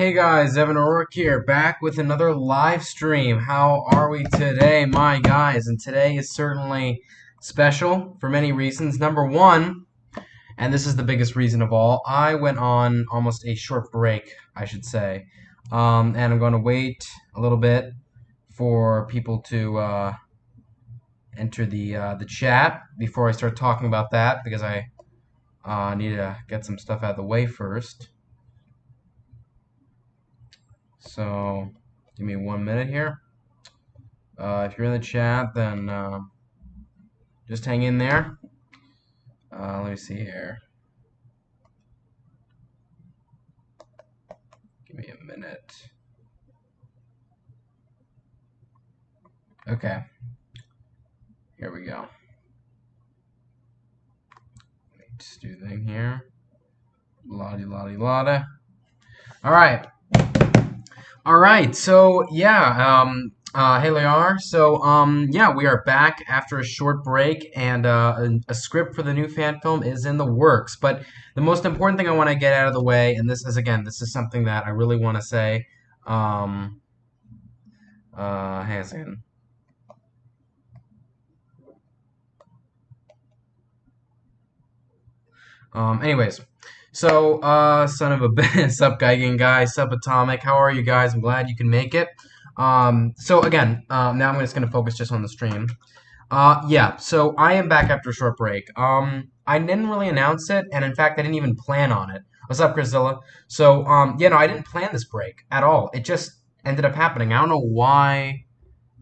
Hey guys, Evan O'Rourke here, back with another live stream. How are we today, my guys? And today is certainly special for many reasons. Number one, and this is the biggest reason of all, I went on almost a short break, I should say. And I'm going to wait a little bit for people to enter the chat before I start talking about that, because I need to get some stuff out of the way first. So, give me 1 minute here. If you're in the chat, then just hang in there. Let me see here. Give me a minute. Okay. Here we go. Let me just do the thing here. Lottie, lottie, lotta. All right. All right. So, yeah. Hey, Lear. So, yeah, we are back after a short break, and a script for the new fan film is in the works. But the most important thing I want to get out of the way, and this is something that I really want to say. Hang on a second. Anyways, so, son of a bitch, sup, Geigen guy, sup, Atomic, how are you guys? I'm glad you can make it. So again, now I'm just gonna focus just on the stream. Yeah, so I am back after a short break. I didn't really announce it, and in fact, I didn't even plan on it. What's up, Priscilla? So, yeah, no, I didn't plan this break at all. It just ended up happening. I don't know why.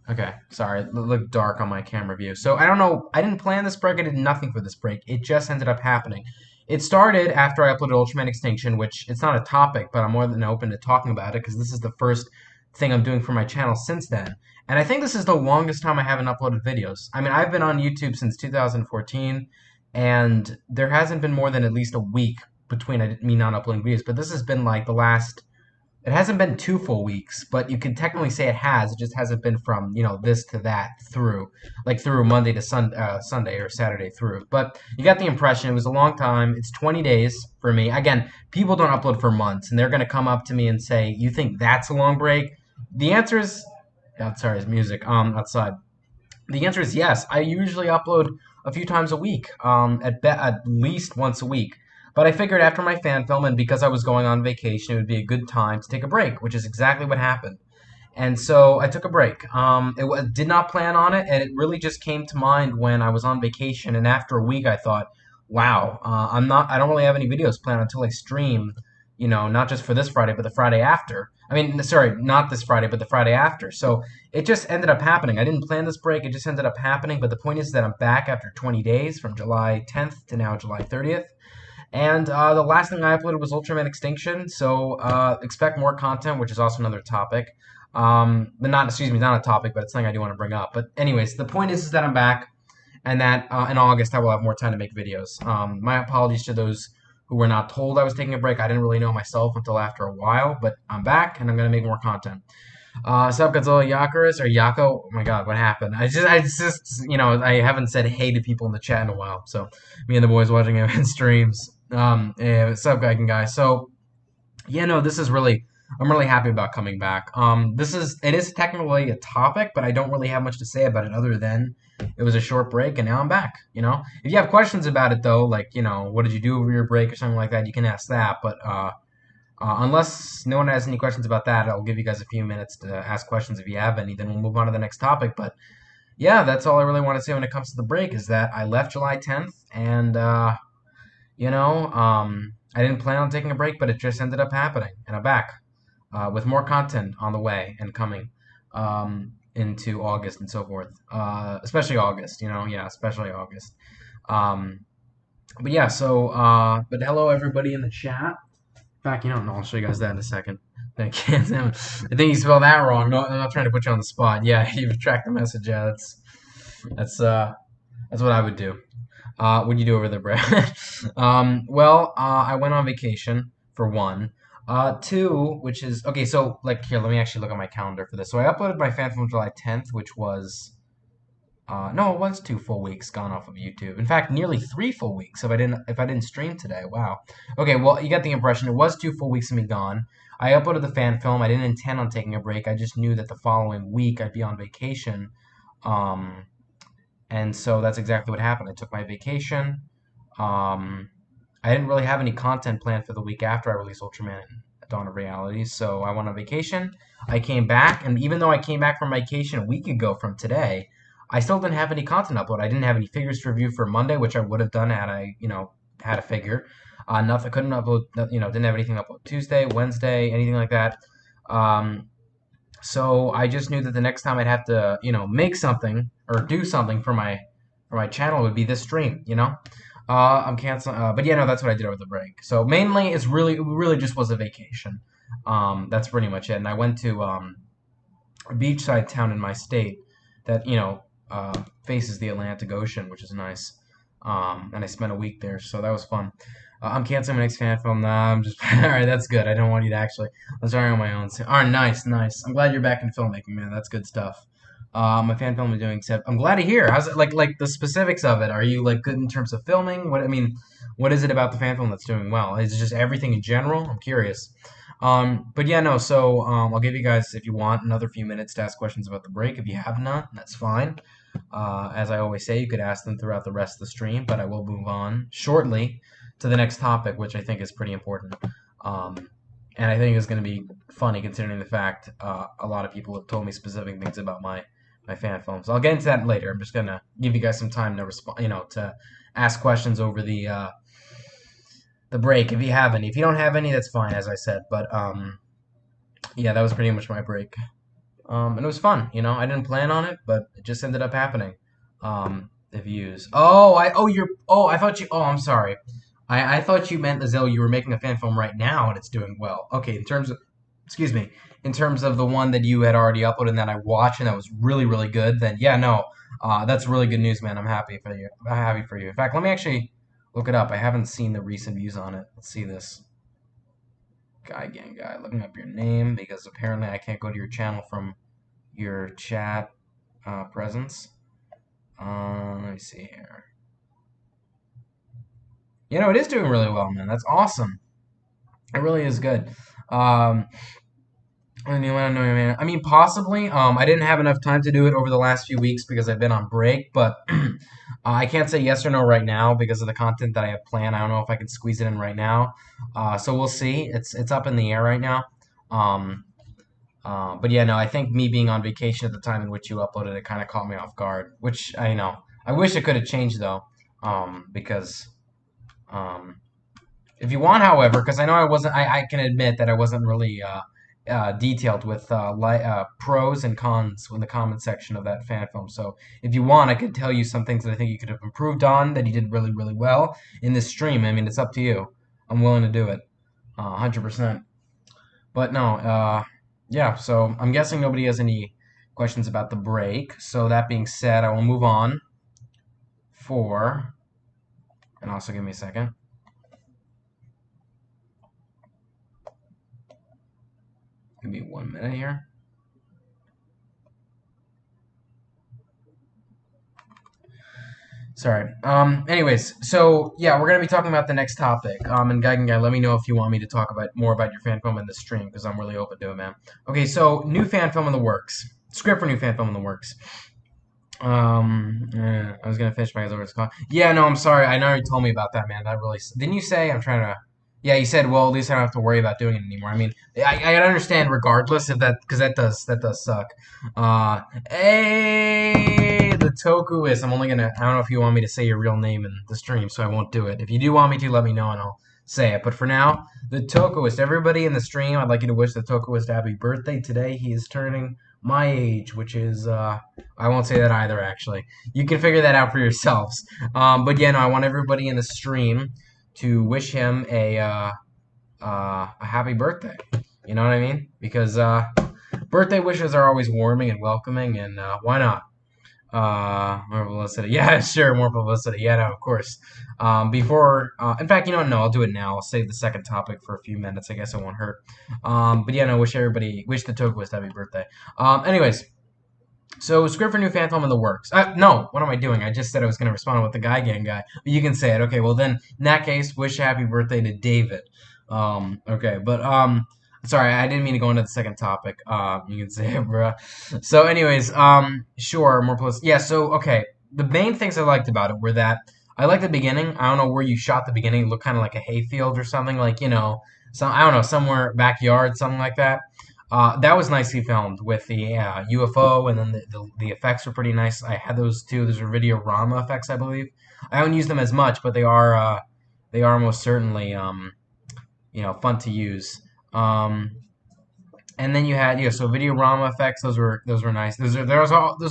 Okay, sorry, it looked dark on my camera view. So I don't know. I didn't plan this break. I did nothing for this break. It just ended up happening. It started after I uploaded Ultraman Extinction, which it's not a topic, but I'm more than open to talking about it because this is the first thing I'm doing for my channel since then. And I think this is the longest time I haven't uploaded videos. I mean, I've been on YouTube since 2014, and there hasn't been more than at least a week between me not uploading videos. But this has been like the last, it hasn't been 2 full weeks, but you could technically say it has. It just hasn't been from, this to that through, like through Monday to Sunday or Saturday through. But you got the impression. It was a long time. It's 20 days for me. Again, people don't upload for months, and they're going to come up to me and say, you think that's a long break? The answer is, oh, sorry, it's music outside. The answer is yes. I usually upload a few times a week, at least once a week. But I figured after my fan film, and because I was going on vacation, it would be a good time to take a break, which is exactly what happened. And so I took a break. Did not plan on it, and it really just came to mind when I was on vacation. And after a week, I thought, wow, I don't really have any videos planned until I stream. Not just for this Friday, but the Friday after. I mean, sorry, not this Friday, but the Friday after. So it just ended up happening. I didn't plan this break. It just ended up happening. But the point is that I'm back after 20 days, from July 10th to now July 30th. And the last thing I uploaded was Ultraman Extinction, so expect more content, which is also another topic. But not, excuse me, not a topic, but it's something I do want to bring up. But anyways, the point is that I'm back, and that in August I will have more time to make videos. My apologies to those who were not told I was taking a break. I didn't really know myself until after a while, but I'm back, and I'm going to make more content. Sup, Godzilla Yakuris, or Yako? Oh my god, what happened? I haven't said hey to people in the chat in a while, so me and the boys watching event streams. Yeah, what's up, guys? So, yeah, no, I'm really happy about coming back. It is technically a topic, but I don't really have much to say about it other than it was a short break and now I'm back, If you have questions about it, though, like, what did you do over your break or something like that, you can ask that, but, unless no one has any questions about that, I'll give you guys a few minutes to ask questions if you have any, then we'll move on to the next topic, but, yeah, that's all I really want to say when it comes to the break, is that I left July 10th, and, I didn't plan on taking a break, but it just ended up happening, and I'm back with more content on the way and coming into August and so forth. Especially August, yeah, especially August. But yeah, so, but hello everybody in the chat. In fact, no, I'll show you guys that in a second. Thank you. I think you spelled that wrong. No, I'm not trying to put you on the spot. Yeah, you've tracked the message. Yeah, that's what I would do. What'd you do over there, Brad? Well, I went on vacation, for one. Two, which is, okay, so, like, here, let me actually look at my calendar for this. So I uploaded my fan film July 10th, which was, no, it was 2 full weeks gone off of YouTube. In fact, nearly 3 full weeks if I didn't stream today. Wow. Okay, well, you get the impression. It was 2 full weeks of me gone. I uploaded the fan film. I didn't intend on taking a break. I just knew that the following week I'd be on vacation. Um, and so that's exactly what happened. I took my vacation. Um, I didn't really have any content planned for the week after I released Ultraman Dawn of Reality, so I went on vacation. I came back, and even though I came back from vacation a week ago from today, I still didn't have any content upload. I didn't have any figures to review for Monday, which I would have done had I, had a figure. Nothing, couldn't upload, didn't have anything upload Tuesday, Wednesday, anything like that. Um, so I just knew that the next time I'd have to, make something or do something for my channel would be this stream. I'm canceling, but yeah, no, that's what I did over the break. So mainly, it really just was a vacation. That's pretty much it. And I went to a beachside town in my state that faces the Atlantic Ocean, which is nice. And I spent a week there, so that was fun. I'm canceling my next fan film. Nah, I'm just all right. That's good. I don't want you to actually. I'm starting on my own. All right, nice, nice. I'm glad you're back in filmmaking, man. That's good stuff. My fan film is doing. Except I'm glad to hear. How's it like the specifics of it? Are you like good in terms of filming? What is it about the fan film that's doing well? Is it just everything in general? I'm curious. But yeah, no. So I'll give you guys, if you want, another few minutes to ask questions about the break. If you have none, that's fine. As I always say, you could ask them throughout the rest of the stream, but I will move on shortly to the next topic, which I think is pretty important. And I think is going to be funny considering the fact a lot of people have told me specific things about my fan films. I'll get into that later. I'm just going to give you guys some time to respond, to ask questions over the break if you have any. If you don't have any, that's fine, as I said. But yeah, that was pretty much my break. And it was fun, I didn't plan on it, but it just ended up happening. The views. I thought you. Oh, I'm sorry. I thought you meant as though you were making a fan film right now and it's doing well. Okay, excuse me, in terms of the one that you had already uploaded and that I watched and that was really, really good, then yeah, no, that's really good news, man. I'm happy for you. I'm happy for you. In fact, let me actually look it up. I haven't seen the recent views on it. Let's see this. Guy, looking up your name because apparently I can't go to your channel from your chat presence. Let me see here. It is doing really well, man. That's awesome. It really is good. And you want to know, man? Possibly. I didn't have enough time to do it over the last few weeks because I've been on break, but I can't say yes or no right now because of the content that I have planned. I don't know if I can squeeze it in right now. So we'll see. It's up in the air right now. But yeah, no, I think me being on vacation at the time in which you uploaded it kind of caught me off guard, which I know. I wish it could have changed though, because if you want, however, because I know I can admit that I wasn't really detailed with pros and cons in the comment section of that fan film. So if you want, I could tell you some things that I think you could have improved on that you did really, really well in this stream. It's up to you. I'm willing to do it, 100%. But no, yeah. So I'm guessing nobody has any questions about the break. So that being said, I will move on and also give me a second. Give me 1 minute here. Sorry. Anyways, so yeah, we're gonna be talking about the next topic. And Guy, let me know if you want me to talk more about your fan film in the stream because I'm really open to it, man. Okay, so new fan film in the works. Script for new fan film in the works. I was gonna finish my Azores call. Yeah, no, I'm sorry. I know you told me about that, man. That really didn't you say? I'm trying to. Yeah, you said. Well, at least I don't have to worry about doing it anymore. I understand regardless if because that does suck. Hey, the Tokuist. I'm only gonna. I don't know if you want me to say your real name in the stream, so I won't do it. If you do want me to, let me know and I'll say it. But for now, the Tokuist. Everybody in the stream, I'd like you to wish the Tokuist a happy birthday today. He is turning my age, which is I won't say that either. Actually, you can figure that out for yourselves. But yeah, no, I want everybody in the stream to wish him a happy birthday. You know what I mean? Because birthday wishes are always warming and welcoming, and why not? More publicity. Yeah, sure, more publicity. Yeah, no, of course. In fact, no, I'll do it now. I'll save the second topic for a few minutes. I guess it won't hurt. But yeah, no, wish the Tokuist happy birthday. Anyways, so script for new fan film in the works. No, what am I doing? I just said I was going to respond with the guy. But you can say it. Okay, well then, in that case, wish happy birthday to David. Okay, but Sorry, I didn't mean to go into the second topic. You can say it, bruh. So, anyways, sure, more plus. Yeah. So, okay, the main things I liked about it were that I liked the beginning. I don't know where you shot the beginning. It looked kind of like a hayfield or something, like some I don't know, somewhere backyard, something like that. That was nicely filmed with the UFO, and then the effects were pretty nice. I had those too. Those are Videorama effects, I believe. I don't use them as much, but they are most certainly fun to use. Um, and then you had so Videorama effects. Those were nice. Those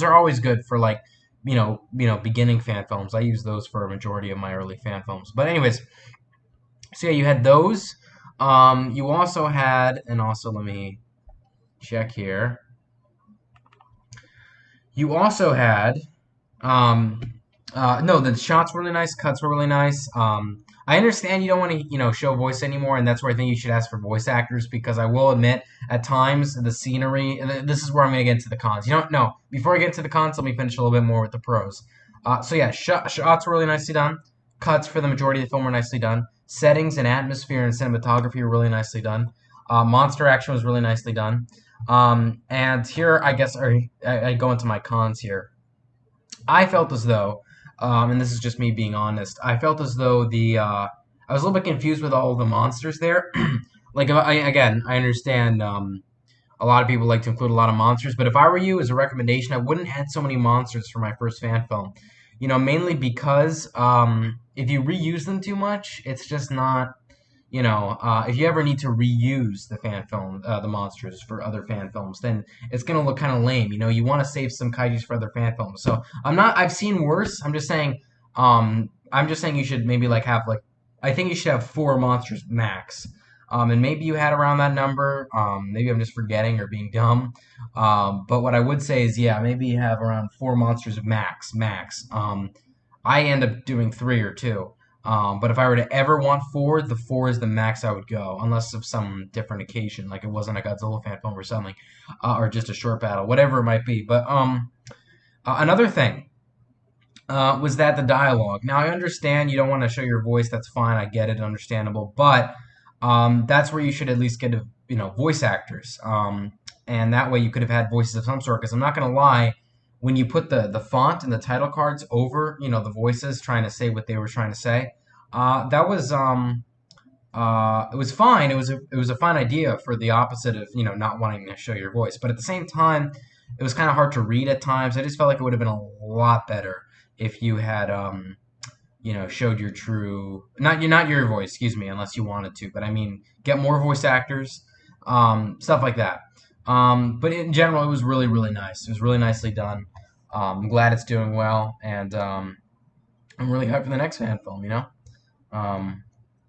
are always good for like beginning fan films. I use those for a majority of my early fan films. But anyways, so yeah, you had those. You also had, and also let me check here. You also had um, no, the shots were really nice, cuts were really nice. I understand you don't want to, show voice anymore, and that's where I think you should ask for voice actors because I will admit, at times the scenery. And this is where I'm going to get into the cons. You don't know. Before I get to the cons, let me finish a little bit more with the pros. So yeah, shots were really nicely done. Cuts for the majority of the film were nicely done. Settings and atmosphere and cinematography were really nicely done. Monster action was really nicely done. And here, I guess, I go into my cons here. I felt as though, and this is just me being honest, I felt as though I was a little bit confused with all of the monsters there. Like, again, I understand a lot of people like to include a lot of monsters, but if I were you, as a recommendation, I wouldn't add so many monsters for my first fan film. Mainly because if you reuse them too much, it's just not if you ever need to reuse the fan film, the monsters for other fan films, then it's gonna look kind of lame. You want to save some kaiju's for other fan films. So I'm not. I've seen worse. I'm just saying. I'm just saying you should maybe like have like. I think you should have four monsters max. And maybe you had around that number. Maybe I'm just forgetting or being dumb. But what I would say is, yeah, maybe you have around four monsters max. I end up doing three or two. But if I were to ever want four, the four is the max I would go, unless of some different occasion, like it wasn't a Godzilla fan film or something, or just a short battle, whatever it might be. But another thing was that the dialogue. Now I understand you don't want to show your voice. That's fine. I get it, understandable. But that's where you should at least get voice actors, and that way you could have had voices of some sort. Because I'm not gonna lie, when you put the font and the title cards over the voices trying to say what they were trying to say, that was it was fine. It was a fine idea for the opposite of not wanting to show your voice, but at the same time, it was kind of hard to read at times. I just felt like it would have been a lot better if you had showed your true not your voice, excuse me, unless you wanted to. But I mean, get more voice actors, stuff like that. But in general, it was really really nice. It was really nicely done. I'm glad it's doing well, and I'm really hyped for the next fan film. Um,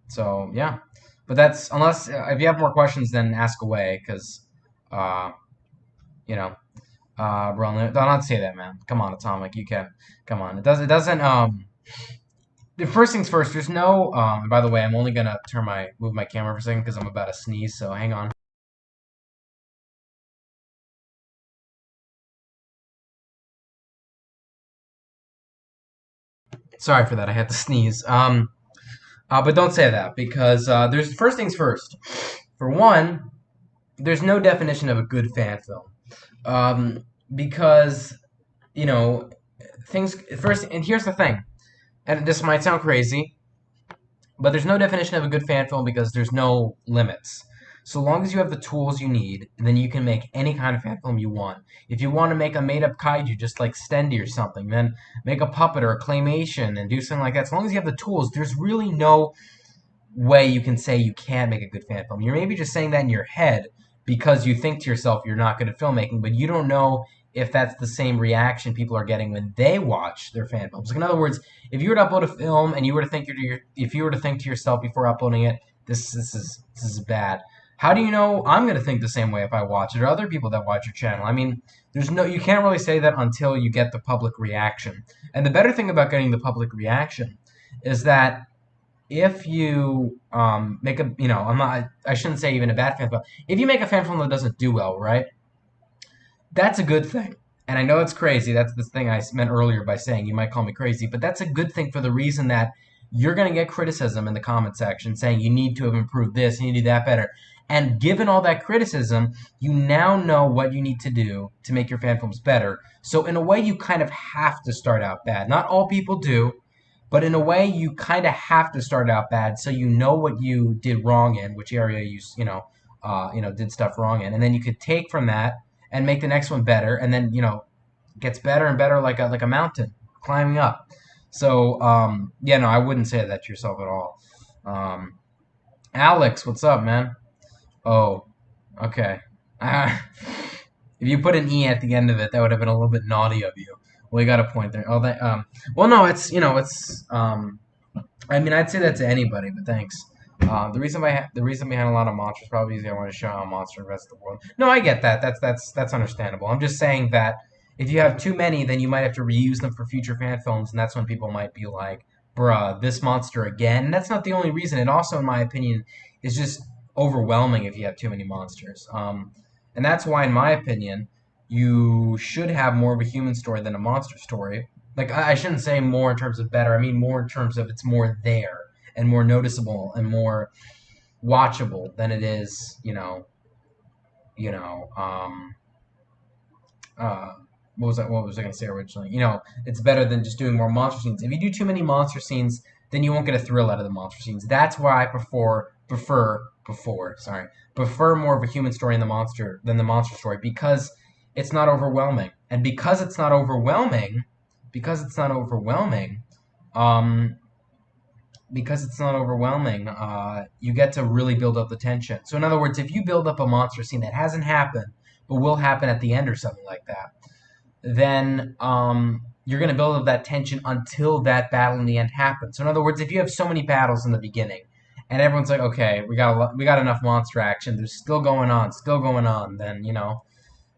so yeah, but that's unless if you have more questions, then ask away, because uh, you know, bro, don't not say that, man. Come on, Atomic, you can. Come on, it doesn't. The first things first. There's no. By the way, I'm only gonna move my camera for a second because I'm about to sneeze. So hang on. Sorry for that. I had to sneeze. But don't say that because there's first things first. For one, there's no definition of a good fan film. Because you know things first. And here's the thing. And this might sound crazy, but there's no definition of a good fan film because there's no limits. So long as you have the tools you need, then you can make any kind of fan film you want. If you want to make a made-up kaiju, just like Stendy or something, then make a puppet or a claymation and do something like that. As long as you have the tools, there's really no way you can say you can't make a good fan film. You're maybe just saying that in your head because you think to yourself you're not good at filmmaking, but you don't know if that's the same reaction people are getting when they watch their fan films. Like, in other words, if you were to upload a film and you were to think if you were to think to yourself before uploading it, this is bad. How do you know I'm going to think the same way if I watch it, or other people that watch your channel? I mean, you can't really say that until you get the public reaction. And the better thing about getting the public reaction is that if you make a, I shouldn't say even a bad fan film. If you make a fan film that doesn't do well, right? That's a good thing. And I know it's crazy. That's the thing I meant earlier by saying you might call me crazy, but that's a good thing for the reason that you're going to get criticism in the comment section saying you need to have improved this, you need to do that better. And given all that criticism, you now know what you need to do to make your fan films better. So in a way, you kind of have to start out bad. Not all people do, but in a way, you kind of have to start out bad, so you know what you did wrong in, which area did stuff wrong in, and then you could take from that and make the next one better, and then gets better and better like a mountain climbing up. So yeah, no, I wouldn't say that to yourself at all. Um, Alex, what's up, man? Oh, okay. If you put an E at the end of it, that would have been a little bit naughty of you. Well, you got a point there. Oh, that. Well, no, it's. I mean, I'd say that to anybody, but thanks. The reason behind a lot of monsters probably is I want to show how monster the rest of the world. No, I get that. That's understandable. I'm just saying that if you have too many, then you might have to reuse them for future fan films, and that's when people might be like, "Bruh, this monster again." And that's not the only reason. It also, in my opinion, is just overwhelming if you have too many monsters. And that's why, in my opinion, you should have more of a human story than a monster story. Like I shouldn't say more in terms of better. I mean more in terms of it's more there and more noticeable and more watchable than it is, you know, uh, what was I going to say originally? It's better than just doing more monster scenes. If you do too many monster scenes, then you won't get a thrill out of the monster scenes. That's why I prefer more of a human story in the monster than the monster story, because it's not overwhelming. And um, you get to really build up the tension. So in other words, if you build up a monster scene that hasn't happened but will happen at the end or something like that, then you're going to build up that tension until that battle in the end happens. So in other words, if you have so many battles in the beginning and everyone's like, okay, we got enough monster action, there's still going on, then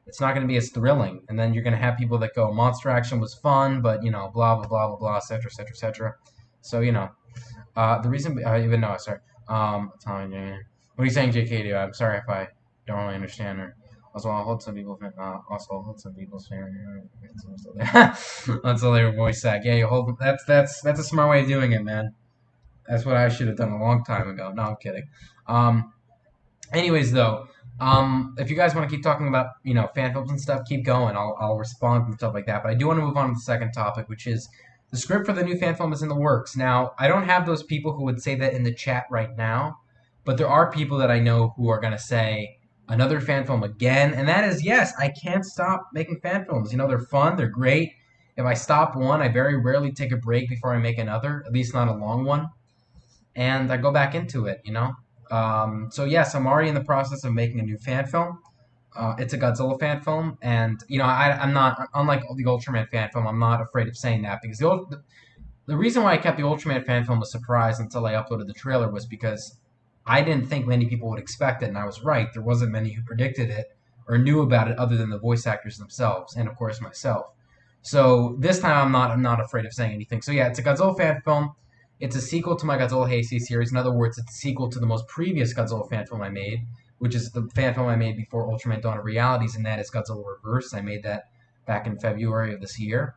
it's not going to be as thrilling. And then you're going to have people that go, monster action was fun, but blah blah blah blah blah, etc etc etc. So the reason even no, sorry, what are you saying, JK? I'm sorry if I don't really understand her. Also, I'll hold some people's until they were voice act. Yeah, you hold. That's a smart way of doing it, man. That's what I should have done a long time ago. No, I'm kidding. Um, anyways, though, if you guys want to keep talking about fan films and stuff, keep going. I'll respond and stuff like that. But I do want to move on to the second topic, which is the script for the new fan film is in the works. Now, I don't have those people who would say that in the chat right now, but there are people that I know who are going to say another fan film again, and that is, yes, I can't stop making fan films. They're fun, they're great. If I stop one, I very rarely take a break before I make another, at least not a long one, and I go back into it. So yes, I'm already in the process of making a new fan film. It's a Godzilla fan film, and I'm not, unlike the Ultraman fan film, I'm not afraid of saying that, because the reason why I kept the Ultraman fan film a surprise until I uploaded the trailer was because I didn't think many people would expect it, and I was right. There wasn't many who predicted it or knew about it other than the voice actors themselves, and of course myself. So this time I'm not afraid of saying anything. So yeah, it's a Godzilla fan film. It's a sequel to my Godzilla Heisei series. In other words, it's a sequel to the most previous Godzilla fan film I made, which is the fan film I made before Ultraman Dawn of Realities, and that is Godzilla Reverse. I made that back in February of this year.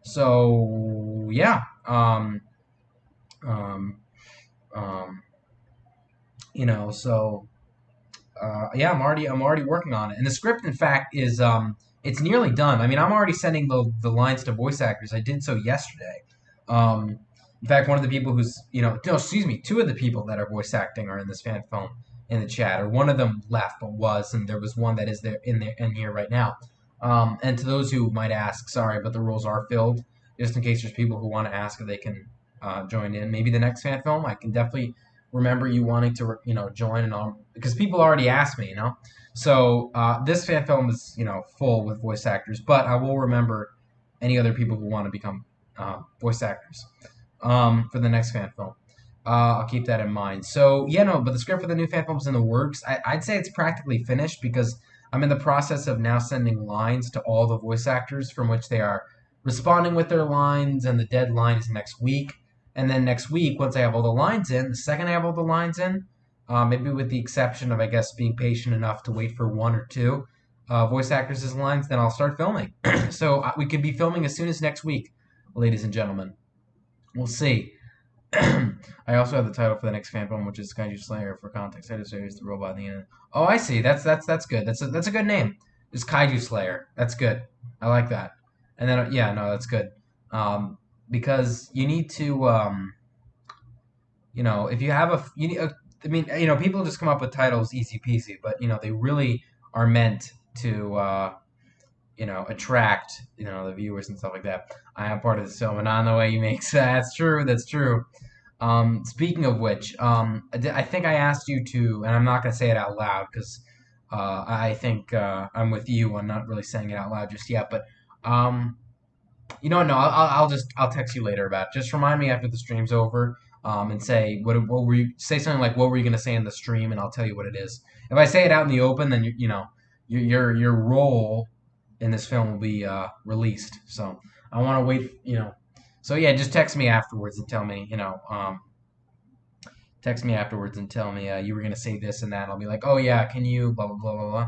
So yeah, um, um, so yeah, I'm already working on it, and the script, in fact, is it's nearly done. I mean, I'm already sending the lines to voice actors. I did so yesterday. In fact, one of the people who's no, excuse me, two of the people that are voice acting are in this fan film in the chat, or one of them left but was, and there was one that is there in here right now. And to those who might ask, sorry, but the roles are filled. Just in case there's people who want to ask if they can join in. Maybe the next fan film, I can definitely remember you wanting to join, and all, because people already asked me. So this fan film is full with voice actors, but I will remember any other people who want to become voice actors for the next fan film. I'll keep that in mind. So yeah, no, but the script for the new fan film is in the works. I'd say it's practically finished, because I'm in the process of now sending lines to all the voice actors, from which they are responding with their lines, and the deadline is next week. And then next week, once I have all the lines in, the second I have all the lines in, maybe with the exception of, I guess, being patient enough to wait for one or two voice actors' lines, then I'll start filming. So we could be filming as soon as next week, ladies and gentlemen. We'll see. I also have the title for the next fan film, which is Kaiju Slayer. For context, I just used the robot in the end. Oh, I see. That's good. That's a good name. It's Kaiju Slayer. That's good. I like that. And then yeah, no, that's good. Because you need to if you have I mean, people just come up with titles easy peasy, but they really are meant to attract the viewers and stuff like that. I am part of the film, and not in the way you make sense. That's true. That's true. Speaking of which, I think I asked you to, and I'm not going to say it out loud because I think I'm with you. I'm not really saying it out loud just yet, but no, I'll text you later about it. Just remind me after the stream's over, and say what were you say something like what were you going to say in the stream, and I'll tell you what it is. If I say it out in the open, then your role in this film will be released. So I want to wait. So yeah, just text me afterwards and tell me, text me afterwards and tell me you were gonna say this and that. And I'll be like, oh yeah, can you blah blah blah blah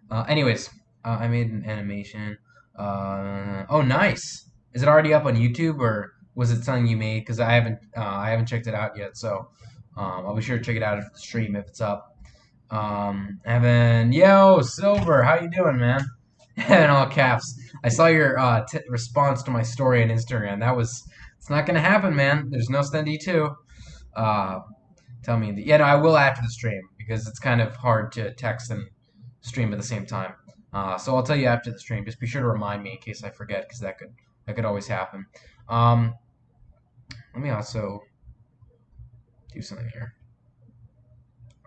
blah. Anyways, I made an animation. Oh nice. Is it already up on YouTube or was it something you made? Because I haven't checked it out yet. So I'll be sure to check it out after the stream if it's up. Evan, yo, Silver, how you doing, man? In all caps. I saw your response to my story on Instagram. It's not gonna happen, man. There's no Stendy 2. Uh, tell me, yeah, no, I will after the stream because it's kind of hard to text and stream at the same time. So I'll tell you after the stream. Just be sure to remind me in case I forget because that could always happen. Um, let me also do something here.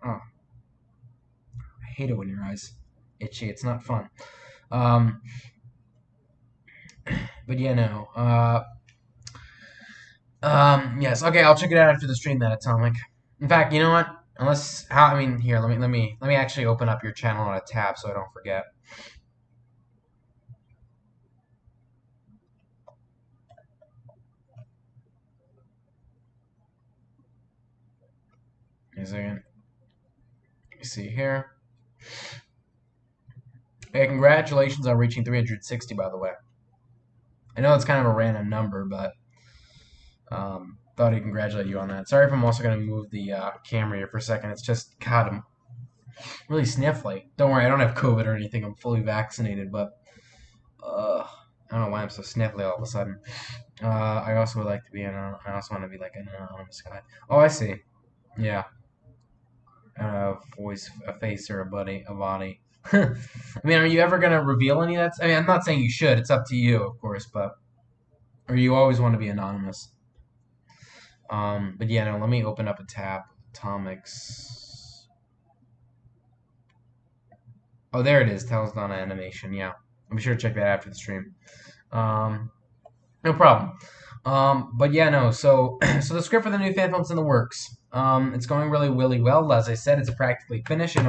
Oh, I hate it when your eyes itchy. It's not fun. Um, but yeah, no. Yes. Okay, I'll check it out after the stream. That Atomic. In fact, you know what? Here. Let me actually open up your channel on a tab so I don't forget. Wait a second. Let me see here. Hey, congratulations on reaching 360, by the way. I know it's kind of a random number, but thought I'd congratulate you on that. Sorry if I'm also going to move the camera here for a second. It's just, God, I'm really sniffly. Don't worry, I don't have COVID or anything. I'm fully vaccinated, but I don't know why I'm so sniffly all of a sudden. I also would like to be I also want to be like an anonymous guy. Oh, I see. Yeah. Voice, a face, or a body. I mean, are you ever gonna reveal any of that? I mean, I'm not saying you should. It's up to you, of course, but or you always want to be anonymous. But yeah, no. Let me open up a tab. Atomics. Oh, there it is. Talisdana animation. Yeah, I'm sure to check that after the stream. No problem. But yeah, no. So, so the script for the new fan film's in the works. It's going really well. As I said, it's practically finished, and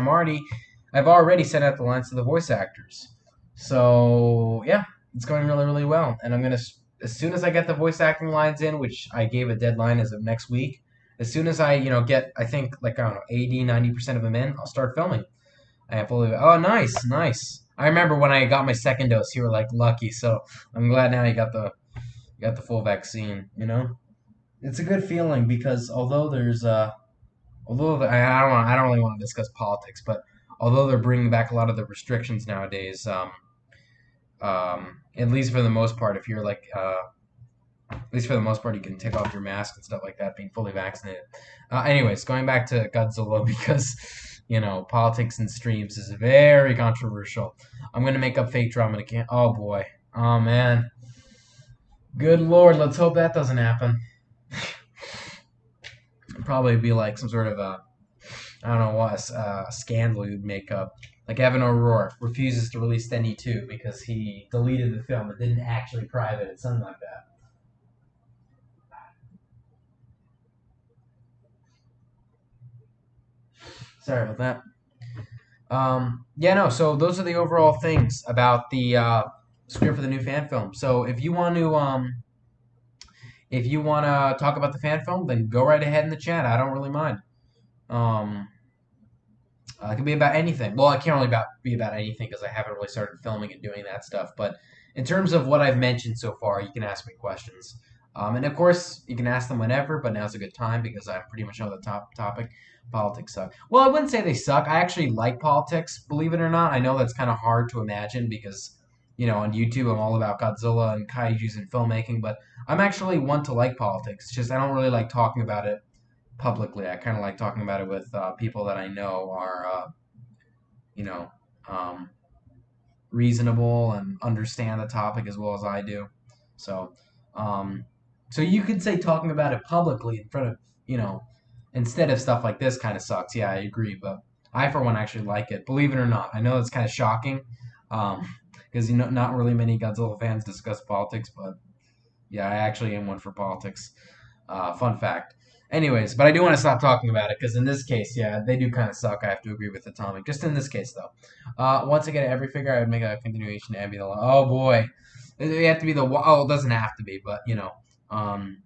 I've already sent out the lines to the voice actors. So yeah, it's going really well. And I'm gonna as soon as I get the voice acting lines in, which I gave a deadline as of next week. As soon as I get I think like I don't know 80-90% of them in, I'll start filming. I believe. Oh, nice. I remember when I got my second dose, you were like lucky. So I'm glad now you got the full vaccine. It's a good feeling because I don't really want to discuss politics, but although they're bringing back a lot of the restrictions nowadays, at least for the most part, if you're like, at least for the most part, you can take off your mask and stuff like that, being fully vaccinated. Anyways, going back to Godzilla because politics and streams is very controversial. I'm gonna make up fake drama again. Oh boy. Oh man. Good lord. Let's hope that doesn't happen. Probably be like some sort of I don't know what scandal you'd make up. Like Evan O'Rourke refuses to release Stendy 2 because he deleted the film but didn't actually private it, something like that. Sorry about that. Yeah, no. So those are the overall things about the script for the new fan film. So if you want to talk about the fan film, then go right ahead in the chat. I don't really mind. It can be about anything. Well, it can't really be about anything because I haven't really started filming and doing that stuff. But in terms of what I've mentioned so far, you can ask me questions. And of course, you can ask them whenever, but now's a good time because I pretty much know the topic. Politics suck. Well, I wouldn't say they suck. I actually like politics, believe it or not. I know that's kind of hard to imagine because, on YouTube I'm all about Godzilla and kaijus and filmmaking, but I'm actually one to like politics. It's just I don't really like talking about it publicly. I kind of like talking about it with people that I know are, you know, um, reasonable and understand the topic as well as I do. So, um, so you could say talking about it publicly in front of, instead of stuff like this kind of sucks. Yeah, I agree, but I for one actually like it. Believe it or not, I know it's kind of shocking, because not really many Godzilla fans discuss politics, but yeah, I actually am one for politics. Fun fact. Anyways, but I do want to stop talking about it because in this case, yeah, they do kind of suck. I have to agree with Atomic. Just in this case, though. Once I get every figure, I would make a continuation and be the. Oh boy, it have to be the. Oh, it doesn't have to be, but Um,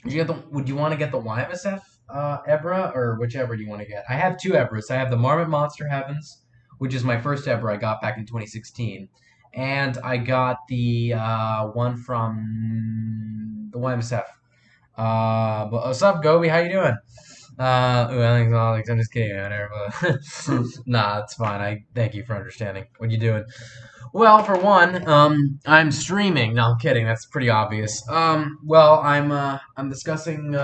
would you want to get the YMSF Ebra or whichever do you want to get? I have two Ebras. I have the Marmot Monster Heavens, which is my first Ebra I got back in 2016, and I got the one from the YMSF. But what's up, Gobi? How you doing? Alex, I'm just kidding, whatever. But nah, it's fine. I thank you for understanding. What you doing? Well, for one, I'm streaming. No, I'm kidding. That's pretty obvious. Well, I'm discussing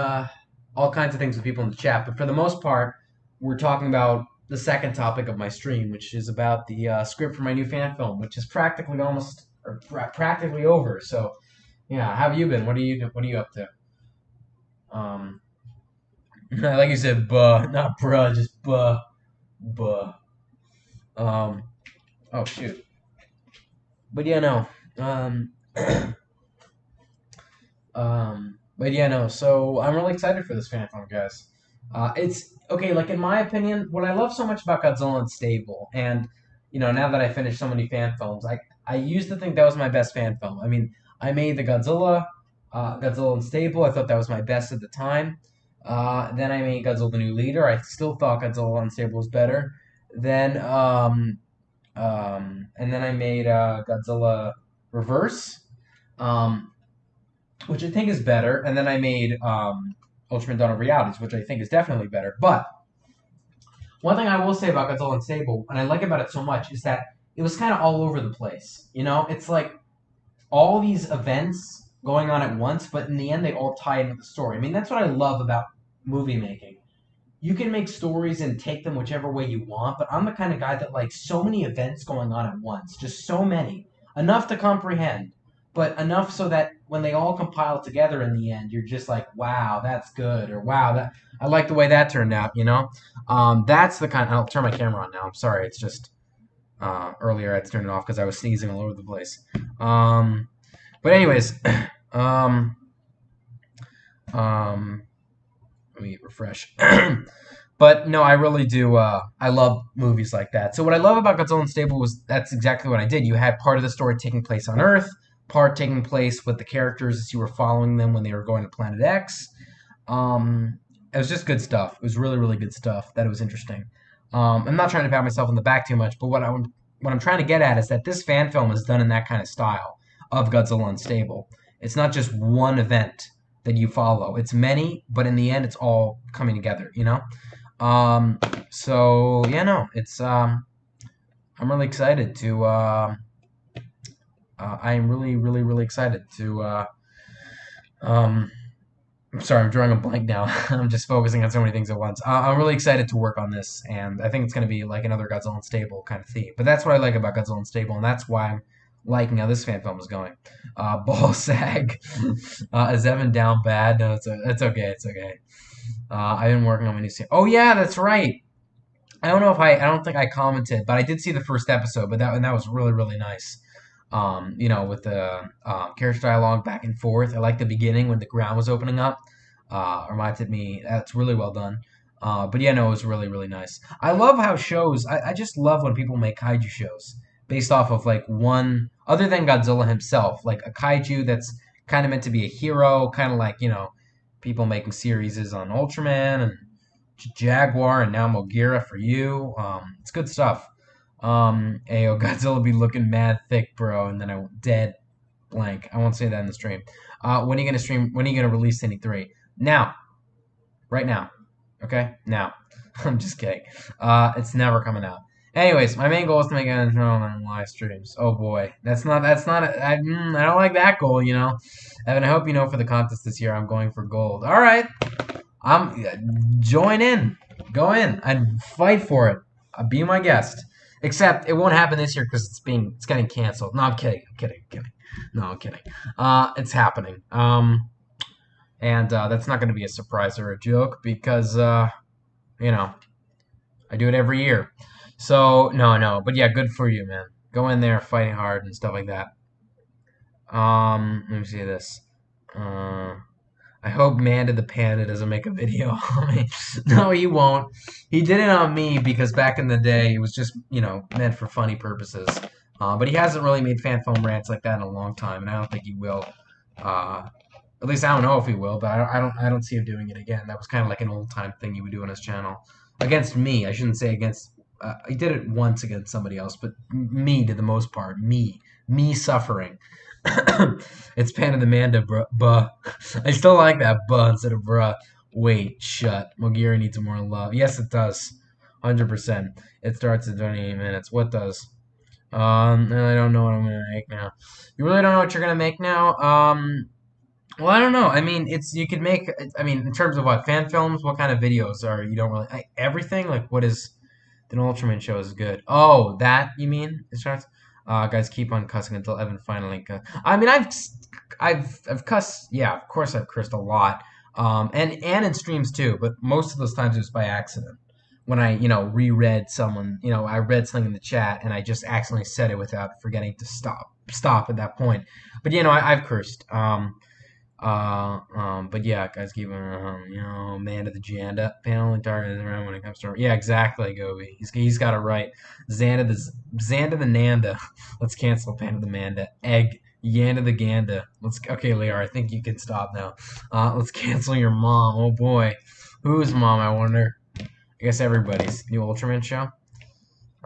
all kinds of things with people in the chat, but for the most part, we're talking about the second topic of my stream, which is about the script for my new fan film, which is practically almost or practically over. So, yeah, how have you been? What are you up to? Like you said, buh, not bruh, just buh, buh. Um, oh shoot. But yeah, no. But yeah, no. So I'm really excited for this fan film, guys. It's okay. Like in my opinion, what I love so much about Godzilla Unstable, and now that I finished so many fan films, I used to think that was my best fan film. I mean, I made the Godzilla Unstable. I thought that was my best at the time. Then I made Godzilla the New Leader. I still thought Godzilla Unstable was better. Then and then I made Godzilla Reverse, um, which I think is better. And then I made Ultraman Dawn of Realities, which I think is definitely better. But one thing I will say about Godzilla Unstable, and I like about it so much, is that it was kind of all over the place. It's like all these events going on at once, but in the end, they all tie into the story. I mean, that's what I love about movie making. You can make stories and take them whichever way you want, but I'm the kind of guy that likes so many events going on at once, just so many, enough to comprehend, but enough so that when they all compile together in the end, you're just like, wow, that's good, or wow, that I like the way that turned out. That's the kind. I'll turn my camera on now. I'm sorry, it's just earlier I had to turn it off because I was sneezing all over the place. But anyways, um, let me refresh. But no, I really do. I love movies like that. So what I love about Godzilla Unstable was that's exactly what I did. You had part of the story taking place on Earth, part taking place with the characters as you were following them when they were going to Planet X. It was just good stuff. It was really, really good stuff. That it was interesting. I'm not trying to pat myself on the back too much, but what I'm trying to get at is that this fan film is done in that kind of style of Godzilla Unstable. It's not just one event that you follow. It's many, but in the end, it's all coming together. So yeah, no, it's I'm really excited to. I am really, really, really excited to. I'm sorry, I'm drawing a blank now. I'm just focusing on so many things at once. I'm really excited to work on this, and I think it's going to be like another Godzilla Unstable kind of theme. But that's what I like about Godzilla Unstable, and that's why I'm liking how this fan film is going. Ball sag. Is Evan down bad? No, it's okay. It's okay. I've been working on my new scene. Oh yeah, that's right. I don't think I commented, but I did see the first episode. But that was really really nice. With the character dialogue back and forth. I like the beginning when the ground was opening up. Reminded me that's really well done. But yeah, no, it was really really nice. I love how shows. I just love when people make kaiju shows based off of like one other than Godzilla himself, like a kaiju that's kind of meant to be a hero, kind of like people making series on Ultraman and Jaguar and now Mogira for you. It's good stuff. Ayo, Godzilla be looking mad thick, bro, and then I went dead. blank. I won't say that in the stream. When are you gonna stream? When are you gonna release City 3? Now, right now. Okay, now. I'm just kidding. It's never coming out. Anyways, my main goal is to make it on live streams. Oh boy, I don't like that goal, you know. Evan, I hope you know for the contest this year, I'm going for gold. All right, join in, go in, and fight for it. Be my guest. Except it won't happen this year because it's getting canceled. No, I'm kidding. No, I'm kidding. It's happening. And that's not going to be a surprise or a joke because you know, I do it every year. So no, but yeah, good for you, man. Go in there, fighting hard and stuff like that. Let me see this. I hope Manda the Panda doesn't make a video on me. No, he won't. He did it on me because back in the day, it was just, meant for funny purposes. But he hasn't really made fan foam rants like that in a long time, and I don't think he will. At least I don't know if he will, but I don't see him doing it again. That was kind of like an old time thing he would do on his channel. Against me, I shouldn't say against. He did it once against somebody else, but me to the most part. Me suffering. It's Panda the Manda, buh. I still like that buh instead of bruh. Wait, shut. Mogiri needs more love. Yes, it does. 100%. It starts at 28 minutes. What does? And I don't know what I'm gonna make now. You really don't know what you're gonna make now? Well, I don't know. I mean, you could make. I mean, in terms of what fan films, what kind of videos are you don't really everything? Like, what is an Ultraman show is good? Oh, that you mean? It starts. Guys, keep on cussing until Evan finally. I mean, I've cussed. Yeah, of course I've cursed a lot. And in streams too. But most of those times it was by accident. When I reread someone, I read something in the chat and I just accidentally said it without forgetting to stop at that point. But I've cursed. But yeah, guys, keep on, man to the Janda panel and target around when it comes to exactly, Gobi. He's got it right. Xanda the Nanda. Let's cancel Panda the Manda. Egg. Yanda the Ganda. Okay, Liar, I think you can stop now. Let's cancel your mom. Oh boy, whose mom? I wonder. I guess everybody's. New Ultraman show.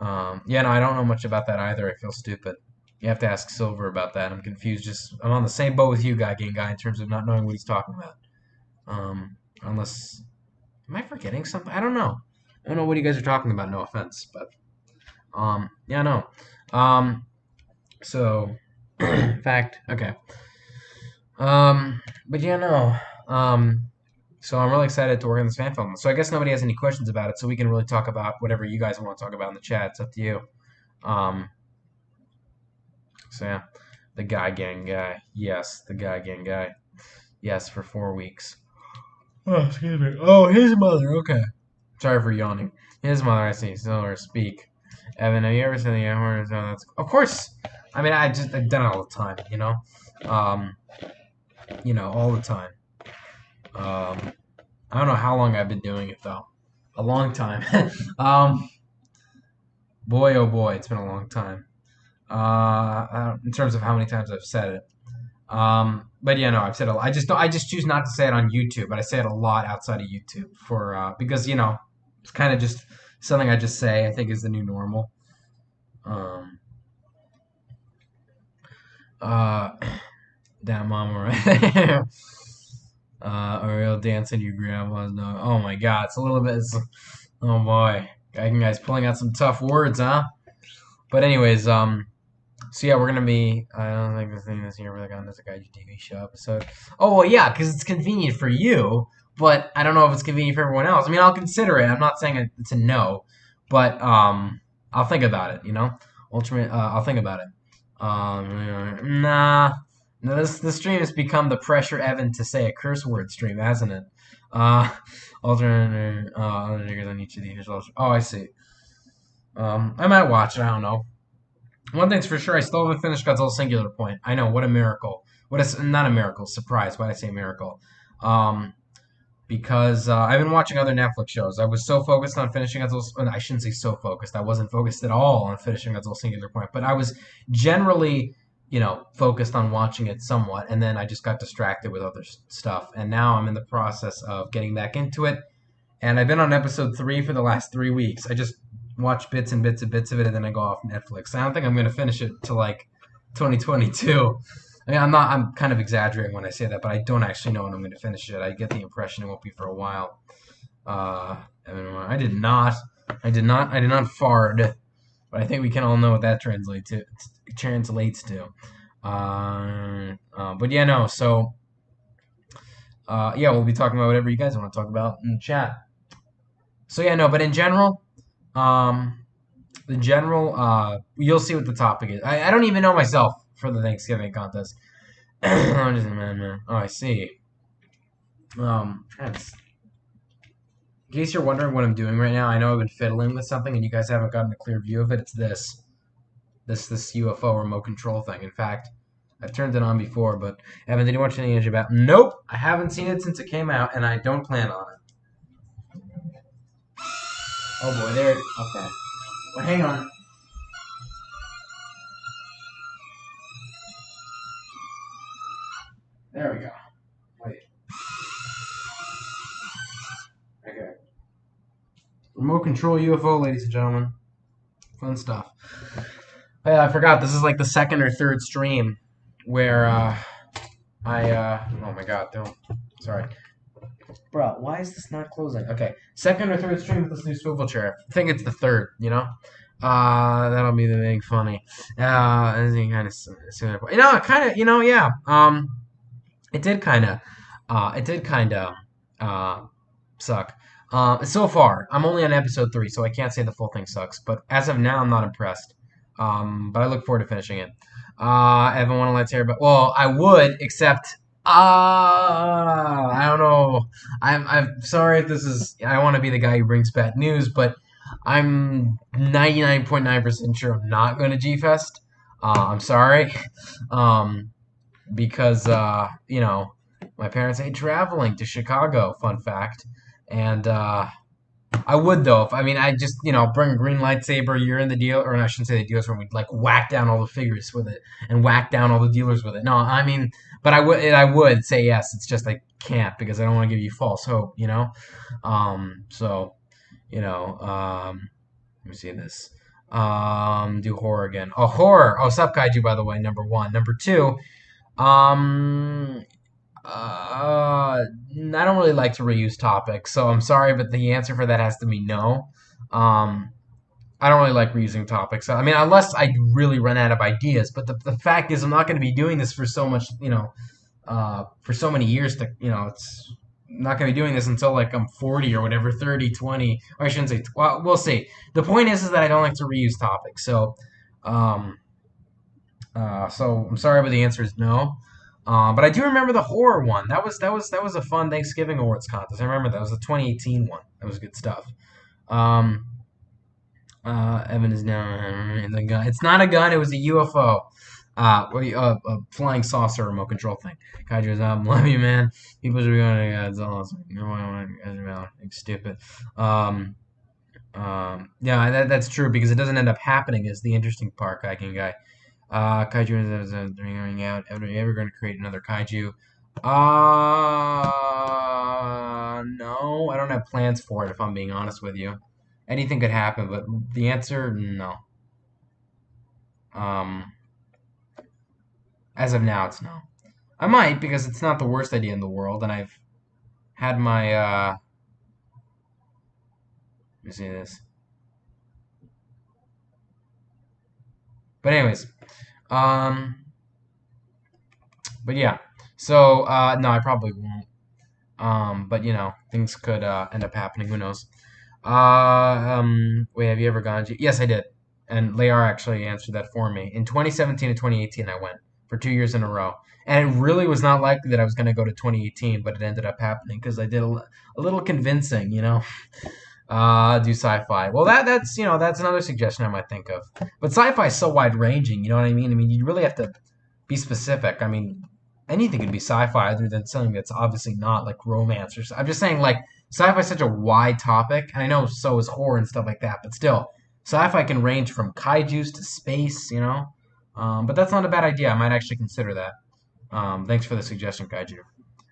No, I don't know much about that either. I feel stupid. You have to ask Silver about that. I'm confused. I'm on the same boat with you, Guy in terms of not knowing what he's talking about. Unless, am I forgetting something? I don't know. I don't know what you guys are talking about. No offense, but no. So, fact. Okay. But no. So I'm really excited to work on this fan film. So I guess nobody has any questions about it, so we can really talk about whatever you guys want to talk about in the chat. It's up to you. So yeah, the Guy Gang guy. Yes, the Guy Gang guy. Yes, for 4 weeks. Oh, excuse me. Oh, his mother. Okay. Sorry for yawning. His mother, I see. Silver, speak. Evan, have you ever seen the N-word? No, that's of course. I mean, I've done it all the time. All the time. I don't know how long I've been doing it though. A long time. Boy, oh boy, it's been a long time. In terms of how many times I've said it. But I've said it a lot. I just choose not to say it on YouTube, but I say it a lot outside of YouTube because it's kind of just something I just say. I think is the new normal. That mama right. A real dance in your grandma's no. Oh my God, it's a little bit. Oh boy, guys, pulling out some tough words, huh? But anyways, so yeah, we're gonna be. I don't think this thing this year we're on this Gaiju TV show episode. Oh well, yeah, because it's convenient for you, but I don't know if it's convenient for everyone else. I mean, I'll consider it. I'm not saying it's a no, but I'll think about it. Ultimate. I'll think about it. Nah. No, this stream has become the pressure Evan to say a curse word stream, hasn't it? Alternate on each of these. Oh, I see. I might watch it. I don't know. One thing's for sure, I still haven't finished Godzilla Singular Point. I know, what a miracle. Not a miracle, surprise. Why'd I say miracle? Because I've been watching other Netflix shows. I was so focused on finishing Godzilla. I shouldn't say so focused. I wasn't focused at all on finishing Godzilla Singular Point, but I was generally, focused on watching it somewhat, and then I just got distracted with other stuff. And now I'm in the process of getting back into it. And I've been on episode 3 for the last 3 weeks. I just watch bits and bits of it, and then I go off Netflix. I don't think I'm going to finish it till like 2022. I mean, I'm kind of exaggerating when I say that, but I don't actually know when I'm going to finish it. I get the impression it won't be for a while. Uh, I did not. I did not fart. But I think we can all know what that translates to. But yeah, no. So yeah, we'll be talking about whatever you guys want to talk about in the chat. So yeah, no. But in general, um, you'll see what the topic is. I don't even know myself for the Thanksgiving contest. Man. Oh, I see. In case you're wondering what I'm doing right now, I know I've been fiddling with something and you guys haven't gotten a clear view of it. It's this UFO remote control thing. In fact, I've turned it on before, but Evan, did you watch any Ninja Battle? Nope, I haven't seen it since it came out, and I don't plan on it. Oh boy, there it is. Okay. Well, hang on. There we go. Wait. Okay. Remote control UFO, ladies and gentlemen. Fun stuff. Oh, yeah, I forgot. This is like the second or third stream where oh my god, don't. Sorry. Bro, why is this not closing? Okay. Second or third stream with this new swivel chair. I think it's the third, you know? That'll be the big funny. As you kind of, you know, kind of, you know, yeah. It did kind of, suck. So far, I'm only on episode 3, so I can't say the full thing sucks. But as of now, I'm not impressed. But I look forward to finishing it. Evan, want to let's hear about? Well, I would, except I don't know. I'm sorry if this is. I don't want to be the guy who brings bad news, but I'm 99.9% sure I'm not going to G Fest. I'm sorry, because you know, my parents hate traveling to Chicago. Fun fact, and I would though. If, I mean, I just bring a green lightsaber. You're in the deal, or I shouldn't say the dealers where we like whack down all the figures with it and whack down all the dealers with it. No, I mean, but I would say yes. It's just I can't because I don't want to give you false hope. So let me see this. Do horror again. Oh, horror. Oh, Sup Kaiju, by the way, number 1. Number 2, um, I don't really like to reuse topics, so I'm sorry, but the answer for that has to be no. Um, I don't really like reusing topics. I mean, unless I really run out of ideas. But the fact is, I'm not going to be doing this for so much, for so many years. It's I'm not going to be doing this until like I'm 40 or whatever, 30, 20. Or I shouldn't say. Well, we'll see. The point is that I don't like to reuse topics. Um, so I'm sorry, but the answer is no. But I do remember the horror one. That was a fun Thanksgiving awards contest. I remember that was the 2018 one. That was good stuff. Um, Evan is now in the gun. It's not a gun. It was a UFO. A flying saucer remote control thing. Kaiju's up. Love you, man. People should be going to Godzilla. No, I want to It's stupid. Yeah, that's true because it doesn't end up happening. Is the interesting part, Kaiju guy. Kaiju is ring out. Are you ever going to create another Kaiju? No, I don't have plans for it. If I'm being honest with you, anything could happen, but the answer, no. Um, as of now, it's no. I might because it's not the worst idea in the world, and I've had my let me see this. But anyways, but yeah. So no, I probably won't. But things could end up happening. Who knows? Wait, have you ever gone to? Yes, I did. And Layar actually answered that for me. In 2017 and 2018, I went for 2 years in a row. And it really was not likely that I was going to go to 2018, but it ended up happening because I did a little convincing, do sci-fi. Well, that's another suggestion I might think of. But sci-fi is so wide-ranging, you know what I mean? I mean, you really have to be specific. I mean, anything could be sci-fi other than something that's obviously not like romance or I'm just saying like sci-fi is such a wide topic, and I know so is horror and stuff like that, but still, sci-fi can range from kaijus to space. But that's not a bad idea. I might actually consider that. Thanks for the suggestion, Kaiju.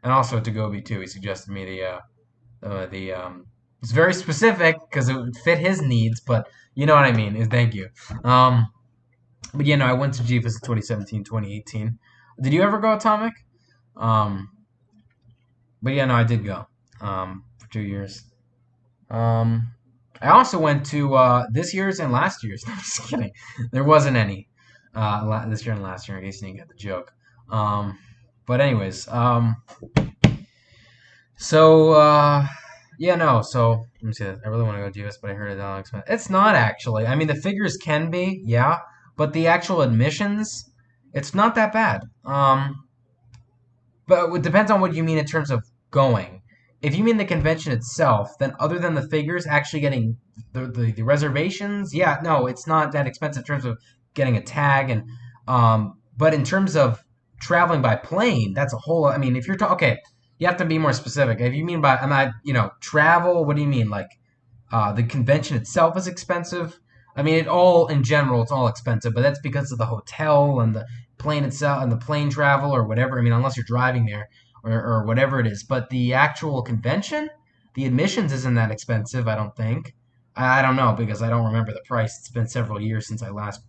And also to Gobi too. He suggested me the it's very specific because it would fit his needs, but you know what I mean. Is thank you. But I went to GFS in 2017, 2018. Did you ever go Atomic? Um, but yeah, no, I did go for 2 years. Um, I also went to this year's and last year's. No, I'm just kidding. There wasn't any this year and last year, in case you didn't get the joke. Um, but anyways, so yeah, no. So let me see. I really want to go to US, but I heard it's not expensive. It's not actually. I mean, the figures can be, yeah, but the actual admissions, it's not that bad. But it depends on what you mean in terms of going. If you mean the convention itself, then other than the figures, actually getting the reservations, yeah, no, it's not that expensive in terms of getting a tag and but in terms of traveling by plane, that's a whole. I mean, if you're okay, you have to be more specific. If you mean by I'm not, travel, what do you mean? Like the convention itself is expensive. I mean, it all in general, it's all expensive, but that's because of the hotel and the plane itself and the plane travel or whatever. I mean, unless you're driving there or whatever it is. But the actual convention, the admissions isn't that expensive, I don't think. I don't know because I don't remember the price. It's been several years since I last,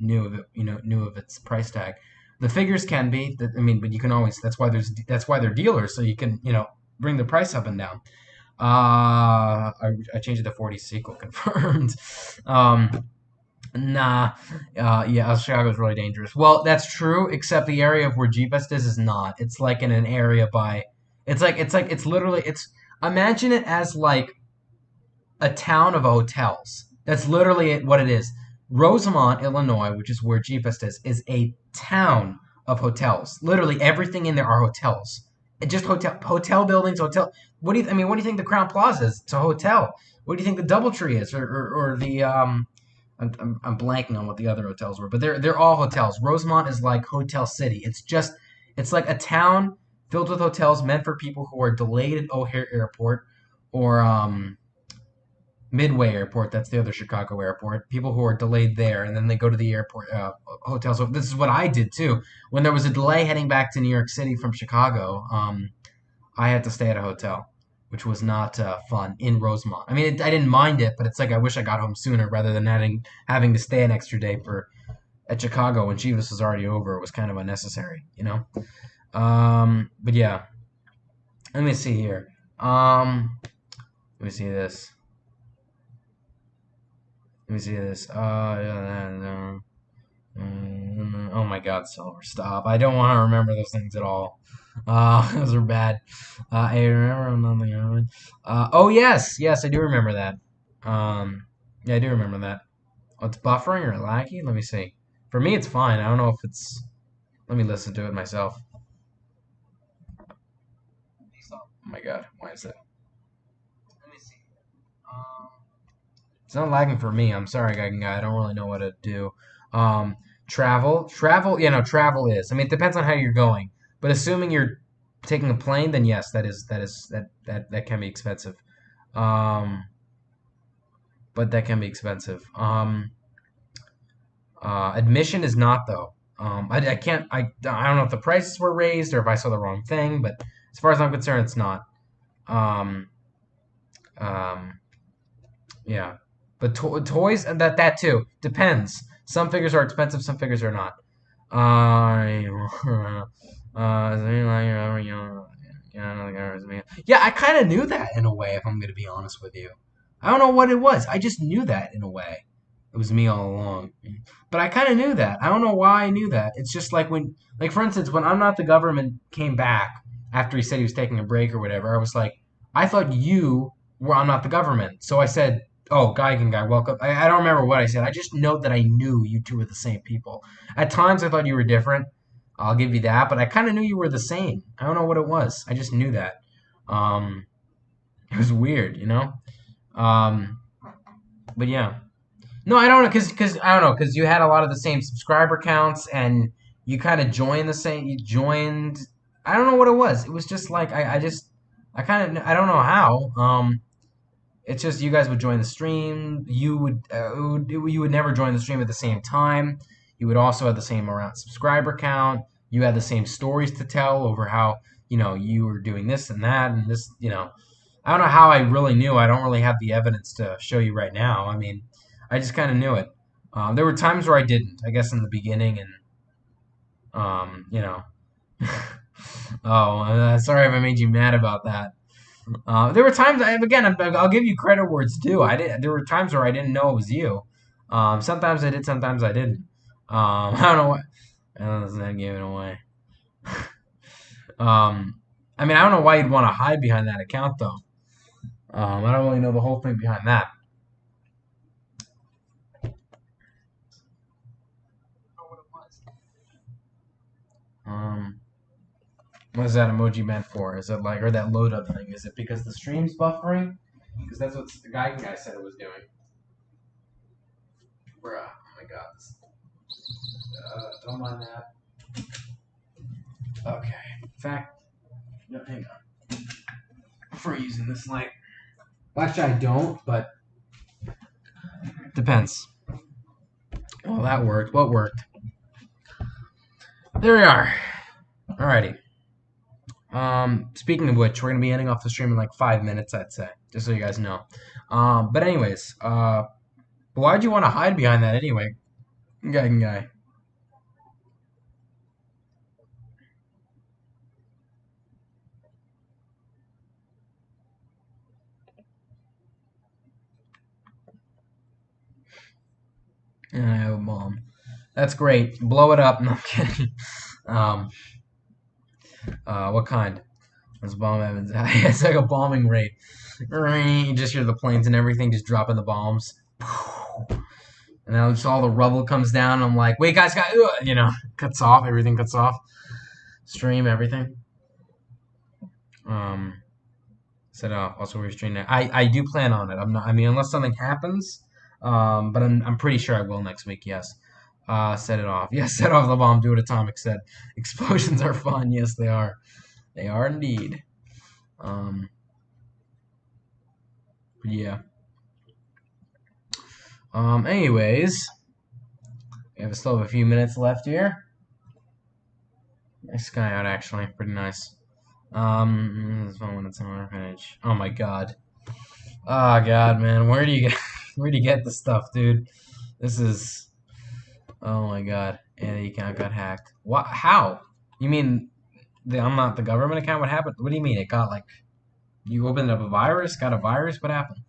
knew of it, knew of its price tag. The figures can be, I mean, but you can always. That's why they're dealers, so you can, bring the price up and down. I changed it to 40 sequel confirmed. Um, Nah, yeah, Chicago's really dangerous. Well, that's true, except the area of where Jeepest is not. It's like in an area by. It's literally Imagine it as like a town of hotels. That's literally what it is. Rosemont, Illinois, which is where Jeepest is a town of hotels. Literally everything in there are hotels. Just hotel buildings, hotel. I mean, what do you think the Crown Plaza is? It's a hotel. What do you think the DoubleTree is, or the I'm blanking on what the other hotels were, but they're all hotels. Rosemont is like Hotel City. It's like a town filled with hotels meant for people who are delayed at O'Hare Airport or Midway Airport. That's the other Chicago airport. People who are delayed there, and then they go to the airport hotel. So this is what I did too. When there was a delay heading back to New York City from Chicago, I had to stay at a hotel, which was not fun in Rosemont. I mean, I didn't mind it, but it's like I wish I got home sooner rather than having to stay an extra day at Chicago when Chivas was already over. It was kind of unnecessary, you know. But yeah, let me see here. Let me see this. Let me see this. Oh my God, Silver, stop! I don't want to remember those things at all. Those are bad. I remember nothing. Oh yes, yes, I do remember that. Yeah, I do remember that. Oh, it's buffering or laggy? Let me see. For me, it's fine. I don't know if it's. Let me listen to it myself. Oh my God, why is it? Let me see. Um, It's not lagging for me. I'm sorry, guy. I don't really know what to do. Um, travel. Travel is. I mean, it depends on how you're going. But assuming you're taking a plane, then yes, that can be expensive. Um, but that can be expensive. Admission is not though. I can't. I don't know if the prices were raised or if I saw the wrong thing. But as far as I'm concerned, it's not. Um, um, yeah. But toys and that too depends. Some figures are expensive, some figures are not. Yeah, I kind of knew that in a way. If I'm gonna be honest with you, I don't know what it was. I just knew that in a way. It was me all along. But I kind of knew that. I don't know why I knew that. It's just like for instance, when I'm not the government came back after he said he was taking a break or whatever, I was like, I thought you were I'm not the government. So I said, oh, Geigen guy, welcome. I don't remember what I said. I just know that I knew you two were the same people. At times I thought you were different. I'll give you that, but I kind of knew you were the same. I don't know what it was. I just knew that. Um, it was weird, you know. Um, but yeah. No, I don't know, cause I don't know, cause you had a lot of the same subscriber counts, and you kind of joined the same. You joined. I don't know what it was. It was just like I kind of I don't know how. It's just you guys would join the stream. You would never join the stream at the same time. You would also have the same around subscriber count. You had the same stories to tell over how you were doing this and that and this. I don't know how I really knew. I don't really have the evidence to show you right now. I mean, I just kind of knew it. There were times where I didn't. I guess in the beginning, and You know. Oh, sorry if I made you mad about that. There were times, again, I'll give you credit where it's due. I did. There were times where I didn't know it was you. Sometimes I did, sometimes I didn't. I don't know what. That's not giving away. I mean, I don't know why you'd want to hide behind that account, though. I don't really know the whole thing behind that. Um, what is that emoji meant for? Is it like, or that load up thing? Is it because the stream's buffering? Because that's what the guy said it was doing. Bruh, oh my god. Don't mind that. Okay. In fact, no, hang on. Before using this light. Well, actually, I don't, but depends. Well, that worked. What worked? There we are. Alrighty. Speaking of which, we're gonna be ending off the stream in like 5 minutes, I'd say, just so you guys know. But anyways, why'd you want to hide behind that anyway, guy? And I have a bomb. That's great. Blow it up. No, I'm kidding. What kind? It's bomb Evans. It's like a bombing raid. You just hear the planes and everything just dropping the bombs. And now just all the rubble comes down. And I'm like, wait, guys, you know, cuts off. Everything cuts off. Stream everything. Set off. Also, we're streaming. I do plan on it. I'm not. I mean, unless something happens. But I'm pretty sure I will next week. Yes. Set it off. Yes, set off the bomb. Do what Atomic said. Explosions are fun. Yes, they are. They are indeed. Yeah. Anyways, we still have a few minutes left here. Nice sky out, actually. Pretty nice. It's fun when it's on orphanage. Oh my god. Oh god, man. Where do you get this stuff, dude? This is. Oh my god. And the account got hacked. What? How? You mean I'm not the government account? What happened? What do you mean? It got like. You opened up a virus? Got a virus? What happened?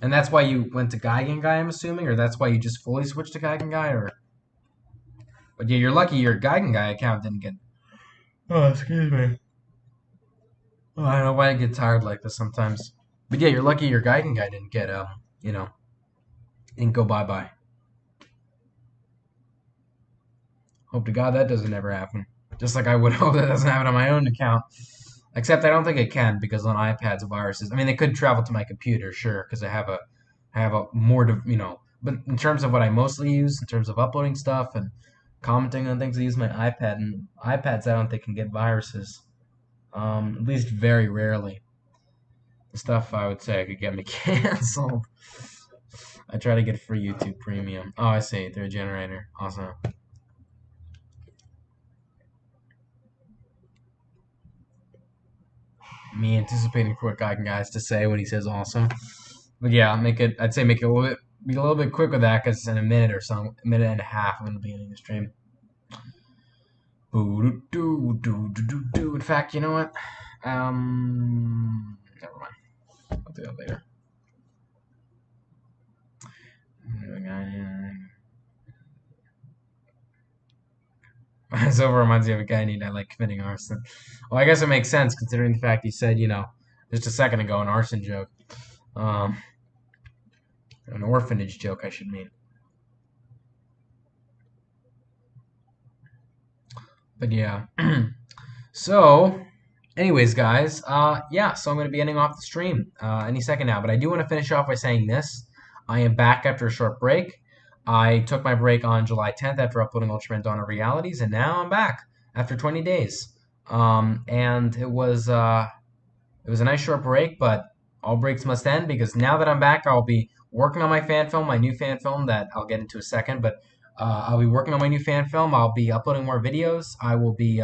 And that's why you went to Geigen Guy, I'm assuming? Or that's why you just fully switched to Geigen Guy? Or. But yeah, you're lucky your Geigen Guy account didn't get. Oh, excuse me. Oh, I don't know why I get tired like this sometimes. But yeah, you're lucky your Geigen Guy didn't get, you know, didn't go bye-bye. Hope to God that doesn't ever happen. Just like I would hope that doesn't happen on my own account. Except I don't think it can because on iPads viruses. I mean, they could travel to my computer, sure, because I have a more, you know. But in terms of what I mostly use, in terms of uploading stuff and commenting on things, I use my iPad, and iPads I don't think can get viruses. At least very rarely. The stuff I would say could get me canceled. I try to get free YouTube Premium. Oh, I see. They're a generator. Awesome. Me anticipating for what Geigen Guy's to say when he says awesome. But yeah, I'd say make it be a little bit quick with that because in a minute or so, a minute and a half, I'm gonna be ending the stream. In fact, you know what? Never mind. I'll do that later. Zova reminds me of a guy named I like committing arson. Well, I guess it makes sense considering the fact he said, you know, just a second ago, an arson joke. An orphanage joke, I should mean. But yeah. So, anyways, guys, yeah, so I'm going to be ending off the stream any second now. But I do want to finish off by saying this. I am back after a short break. I took my break on July 10th after uploading Ultraman Dawn of Realities, and now I'm back after 20 days. And it was a nice short break, but all breaks must end because now that I'm back, I'll be working on my fan film, my new fan film that I'll get into a second. But I'll be working on my new fan film. I'll be uploading more videos. I will be,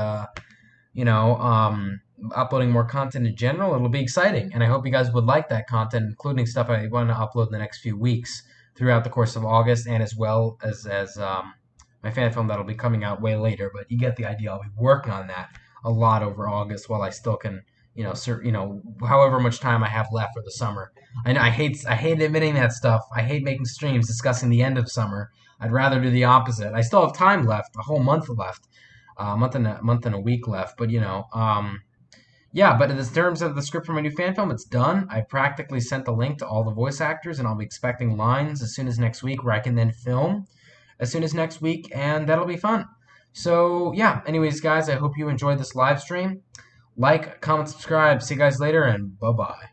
you know, uploading more content in general. It'll be exciting, and I hope you guys would like that content, including stuff I want to upload in the next few weeks throughout the course of August, and as well as my fan film that'll be coming out way later, but you get the idea. I'll be working on that a lot over August while I still can, however much time I have left for the summer. I know I hate admitting that stuff. I hate making streams discussing the end of summer. I'd rather do the opposite. I still have time left, a whole month left, month and a week left. But yeah. But in terms of the script for my new fan film, it's done. I practically sent the link to all the voice actors, and I'll be expecting lines as soon as next week, where I can then film as soon as next week, and that'll be fun. So yeah. Anyways, guys, I hope you enjoyed this live stream. Like, comment, subscribe. See you guys later, and bye bye.